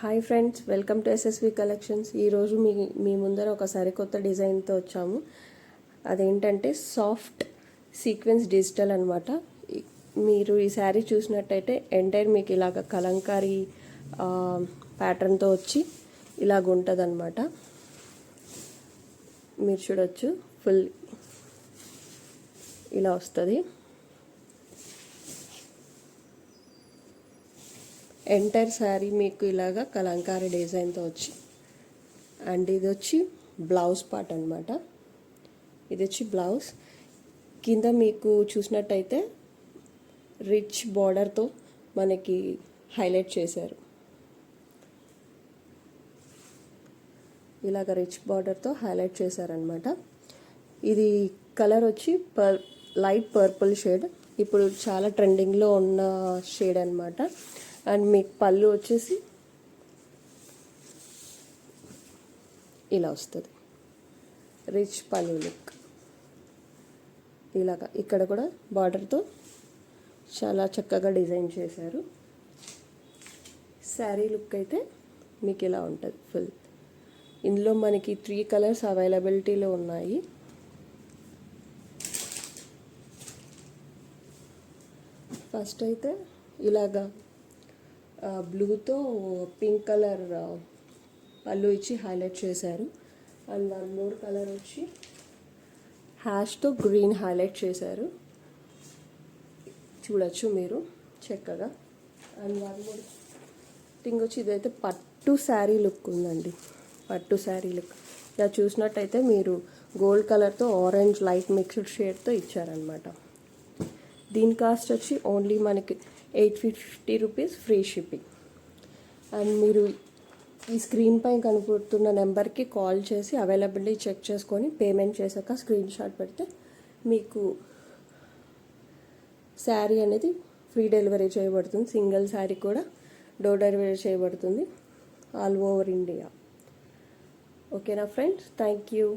Hi friends, welcome to SSV collections. ఈరోజు మీ ముందర ఒక సరికొత్త డిజైన్తో వచ్చాము. అదేంటంటే సాఫ్ట్ సీక్వెన్స్ డిజిటల్ అనమాట. మీరు ఈ శారీ చూసినట్టయితే ఎంటైర్ మీకు ఇలాగ కలంకారీ ప్యాటర్న్తో వచ్చి ఇలాగ ఉంటుంది అనమాట. మీరు చూడొచ్చు, ఫుల్ ఇలా వస్తుంది. ఎంటైర్ శారీ మీకు ఇలాగా కలంకారీ డిజైన్తో వచ్చి, అండ్ ఇది వచ్చి బ్లౌజ్ పార్ట్ అనమాట. ఇది వచ్చి బ్లౌజ్ కింద మీకు చూసినట్టయితే రిచ్ బార్డర్తో మనకి హైలైట్ చేశారు. ఇలాగ రిచ్ బార్డర్తో హైలైట్ చేశారనమాట. ఇది కలర్ వచ్చి లైట్ పర్పుల్ షేడ్, ఇప్పుడు చాలా ట్రెండింగ్లో ఉన్న షేడ్ అనమాట. అండ్ మీకు పళ్ళు వచ్చేసి ఇలా వస్తుంది, రిచ్ పళ్ళు లుక్. ఇలాగా ఇక్కడ కూడా బార్డర్తో చాలా చక్కగా డిజైన్ చేశారు. శారీ లుక్ అయితే మీకు ఇలా ఉంటుంది ఫుల్. ఇందులో మనకి 3 కలర్స్ అవైలబిలిటీలో ఉన్నాయి. ఫస్ట్ అయితే ఇలాగా బ్లూతో పింక్ కలర్ పళ్ళు ఇచ్చి హైలైట్ చేశారు. అండ్ 1 మోర్ కలర్ వచ్చి హ్యాష్తో గ్రీన్ హైలైట్ చేశారు, చూడొచ్చు మీరు చక్కగా. అండ్ 1 మోర్ థింగ్ వచ్చి ఇదైతే పట్టు శారీ లుక్ ఉందండి, పట్టు శారీ లుక్. ఇలా చూసినట్టయితే మీరు గోల్డ్ కలర్తో ఆరెంజ్ లైట్ మిక్స్డ్ షేడ్తో ఇచ్చారనమాట. దీని కాస్ట్ వచ్చి ఓన్లీ మనకి 850 రూపీస్, ఫ్రీ షిప్పింగ్. అండ్ మీరు ఈ స్క్రీన్ పై కనపడుతున్న నెంబర్కి కాల్ చేసి అవైలబిలిటీ చెక్ చేసుకొని పేమెంట్ చేశాక స్క్రీన్ షాట్ పెడితే మీకు శారీ అనేది ఫ్రీ డెలివరీ చేయబడుతుంది. సింగిల్ శారీ కూడా డోర్ డెలివరీ చేయబడుతుంది ఆల్ ఓవర్ ఇండియా. ఓకేనా ఫ్రెండ్స్, థ్యాంక్ యూ.